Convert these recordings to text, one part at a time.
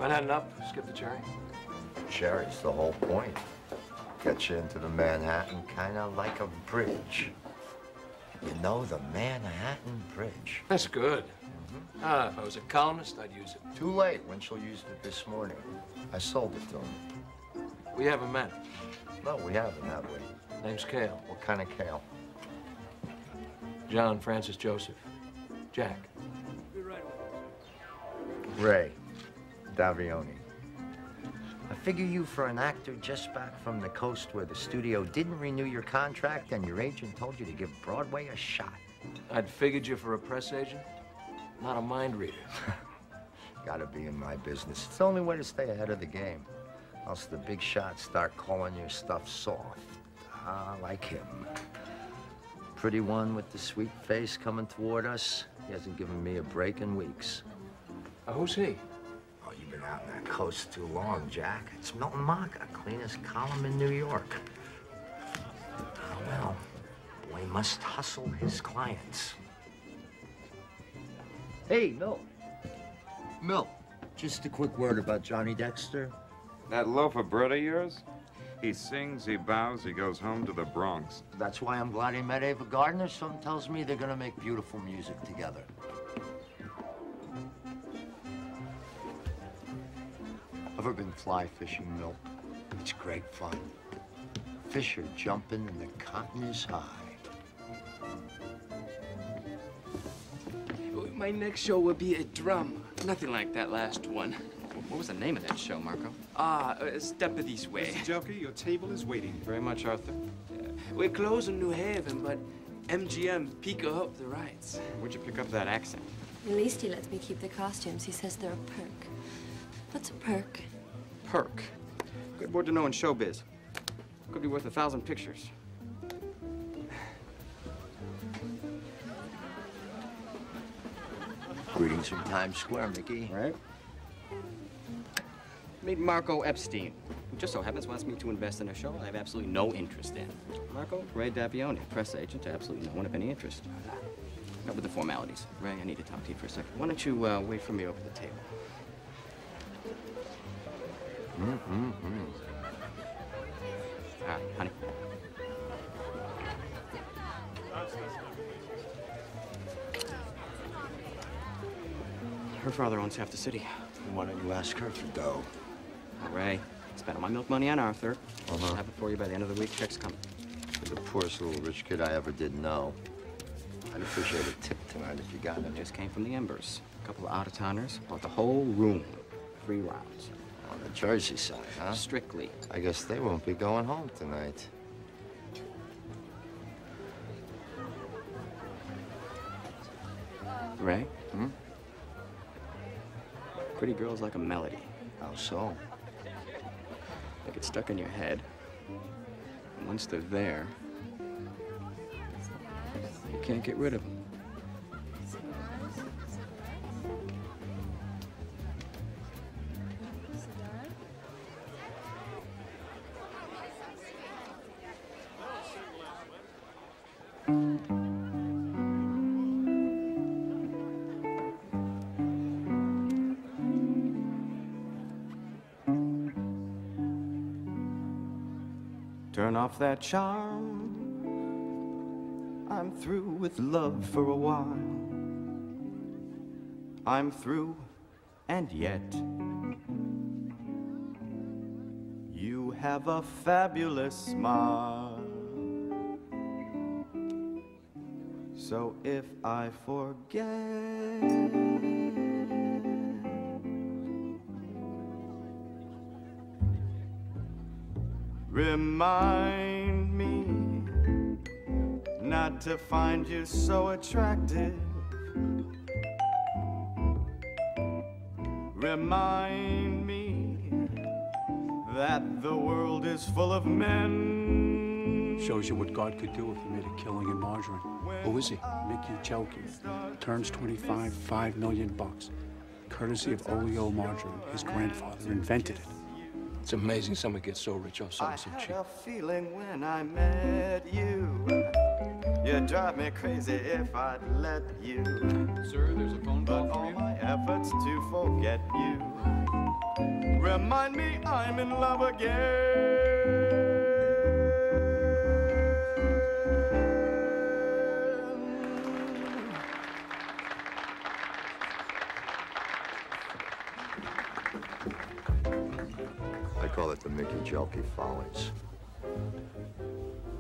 Not had enough? Skip the cherry? Cherry's the whole point. Get you into the Manhattan kind of like a bridge. You know, the Manhattan Bridge. That's good. If I was a columnist, I'd use it. Too late. Winchell used it this morning. I sold it to him. We haven't met. No, we haven't, have we? Name's Cale. What kind of Cale? John Francis Joseph. Jack. Ray Davioni. I figure you for an actor just back from the coast where the studio didn't renew your contract and your agent told you to give Broadway a shot. I'd figured you for a press agent, not a mind reader. Gotta be in my business. It's the only way to stay ahead of the game. Else the big shots start calling your stuff soft. Like him. Pretty one with the sweet face coming toward us. He hasn't given me a break in weeks. Who's he? Oh, you've been out on that coast too long, Jack. It's Milton Maka, cleanest column in New York. Oh, well, boy must hustle his clients. Hey, Milt. Milt, just a quick word about Johnny Dexter. That loaf of bread of yours? He sings, he bows, he goes home to the Bronx. That's why I'm glad he met Ava Gardner. Something tells me they're gonna make beautiful music together. Ever been fly fishing, Milt? It's great fun. Fish are jumping and the cotton is high. My next show will be a drum. Nothing like that last one. What was the name of that show, Marco? Step of This Way. Mr. Joker, your table is waiting. Very much, Arthur. We're closed in New Haven, but MGM pick up the rights. Where'd you pick up that accent? At least he lets me keep the costumes. He says they're a perk. What's a perk? Perk. Good word to know in showbiz. Could be worth 1,000 pictures. Greetings from Times Square, Mickey. Right. Meet Marco Epstein, who just so happens wants me to invest in a show I have absolutely no interest in. Marco, Ray Davioni, press agent to absolutely no one of any interest. Now with the formalities. Ray, I need to talk to you for a second. Why don't you wait for me over the table? Honey. Her father owns half the city. Why don't you ask her for dough? Ray, spent all my milk money on Arthur. I'll have it for you by the end of the week. Check's coming. You're the poorest little rich kid I ever did know. I'd appreciate a tip tonight if you got it. Just came from the Embers. A couple of out-of-towners. Bought the whole room. 3 rounds. On the Jersey side, huh? Strictly. I guess they won't be going home tonight. Ray? Pretty girls like a melody. How so? They get stuck in your head. And once they're there, you can't get rid of them. Turn off that charm. I'm through with love for a while. I'm through, and yet you have a fabulous smile. So if I forget, remind me not to find you so attractive. Remind me that the world is full of men. Shows you what God could do if he made a killing in margarine. Who is he? Mickey Choki. Turns 25, $5 million. Courtesy of Oleo margarine. His grandfather invented it. It's amazing someone gets so rich off something so cheap. I had a feeling when I met you. You'd drive me crazy if I'd let you. Sir, there's a phone call But for all you. my efforts to forget you remind me I'm in love again. I call it the Mickey Jelky Follies.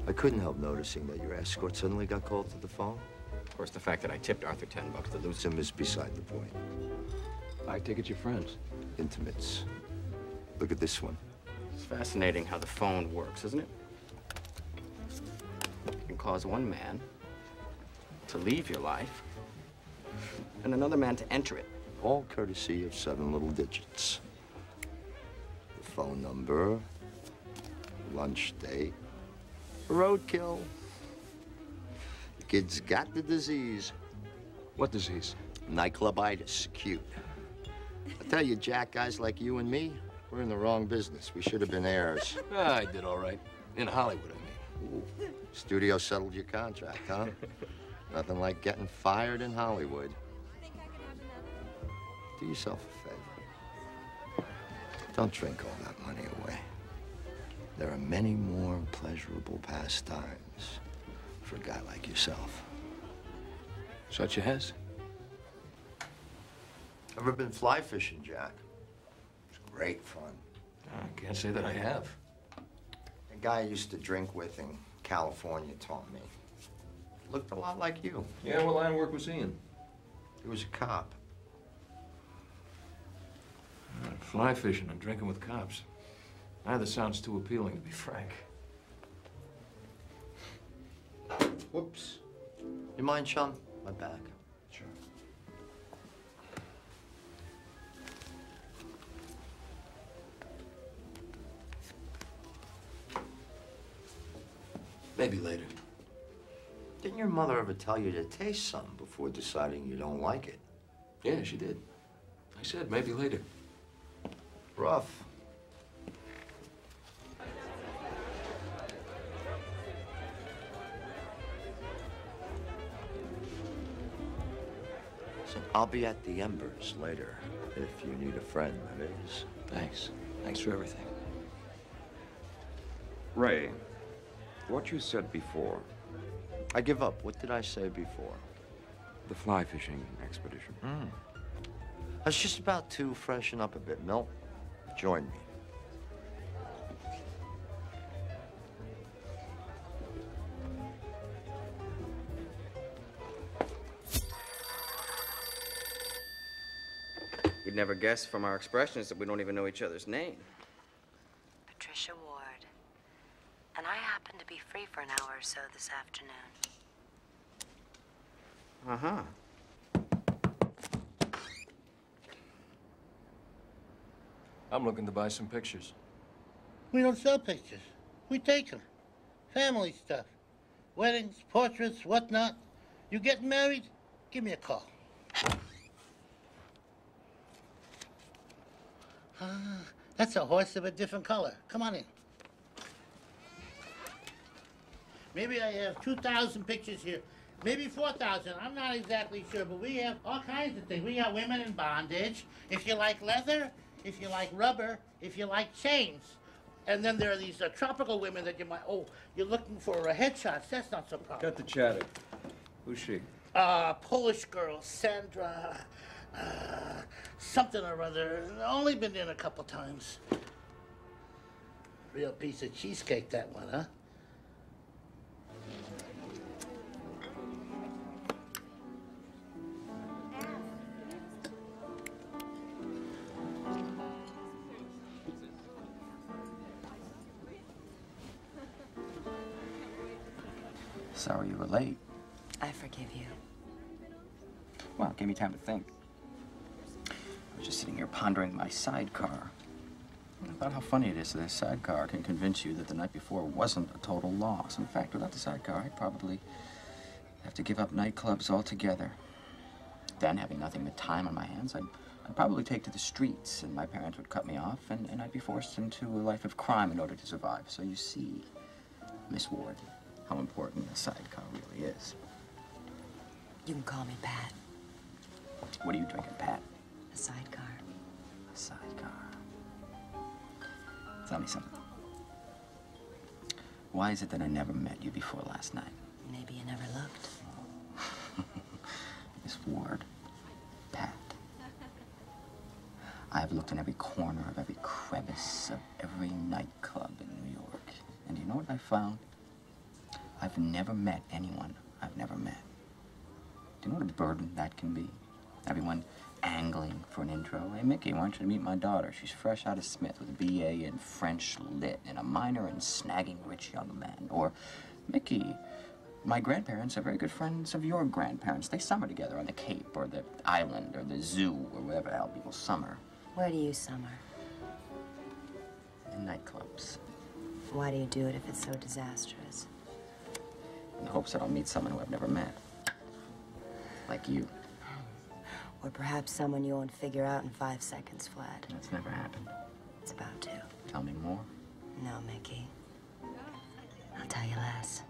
I couldn't help noticing that your escort suddenly got called to the phone. Of course, the fact that I tipped Arthur $10 to lose him. Tim is beside the point. I take it you're friends. Intimates. Look at this one. It's fascinating how the phone works, isn't it? You can cause one man to leave your life and another man to enter it. All courtesy of 7 little digits. The phone number, lunch date, roadkill. The kid's got the disease. What disease? Nightclubitis. Cute. I tell you, Jack, guys like you and me, we're in the wrong business. We should have been heirs. I did all right. In Hollywood, I mean. Ooh. Studio settled your contract, huh? Nothing like getting fired in Hollywood. Do yourself a favor. Don't drink all that money away. There are many more pleasurable pastimes for a guy like yourself. Such as? Ever been fly fishing, Jack? It's great fun. I can't say that I have. A guy I used to drink with in California taught me. Looked a lot like you. Yeah, what line of work was he in? He was a cop. Fly fishing and drinking with cops. Neither sounds too appealing, to be frank. Whoops. You mind, chum? My bag. Sure. Maybe later. Didn't your mother ever tell you to taste some before deciding you don't like it? Yeah, she did. I said maybe later. Rough. So I'll be at the Embers later, if you need a friend, that is. Thanks. Thanks for everything. Ray, what you said before, I give up. What did I say before? the fly fishing expedition. I was just about to freshen up a bit. Milt, join me. You'd never guess from our expressions that we don't even know each other's name. Patricia Ward. And I happen to be free for an hour or so this afternoon. Uh-huh. I'm looking to buy some pictures. We don't sell pictures. We take them. Family stuff. Weddings, portraits, whatnot. You getting married? Give me a call. That's a horse of a different color. Come on in. Maybe I have 2,000 pictures here. Maybe 4,000. I'm not exactly sure, but we have all kinds of things. We got women in bondage. If you like leather, if you like rubber, if you like chains. And then there are these tropical women that you might, oh, you're looking for headshots. That's not so problem. Got the chatting. Who's she? Polish girl, Sandra, something or other. Only been in a couple times. Real piece of cheesecake, that one, huh? Sorry you were late. I forgive you. Well, it gave me time to think. I was just sitting here pondering my sidecar. About how funny it is that a sidecar can convince you that the night before wasn't a total loss. In fact, without the sidecar, I'd probably have to give up nightclubs altogether. Then, having nothing but time on my hands, I'd probably take to the streets, and my parents would cut me off, and I'd be forced into a life of crime in order to survive. So you see, Miss Ward, how important a sidecar really is. You can call me Pat. What are you drinking, Pat? A sidecar. A sidecar. Tell me something. Why is it that I never met you before last night? Maybe you never looked. This word, Pat. I've looked in every corner of every crevice of every nightclub in New York. And you know what I found? I've never met anyone I've never met. Do you know what a burden that can be? Everyone angling for an intro. Hey, Mickey, why don't you meet my daughter? She's fresh out of Smith with a BA in French Lit and a minor in snagging rich young men. Or, Mickey, my grandparents are very good friends of your grandparents. They summer together on the Cape or the island or the zoo or wherever the hell people summer. Where do you summer? In nightclubs. Why do you do it if it's so disastrous? In hopes that I'll meet someone who I've never met. Like you. Or perhaps someone you won't figure out in 5 seconds flat. That's never happened. It's about to. Tell me more. No, Mickey. I'll tell you less.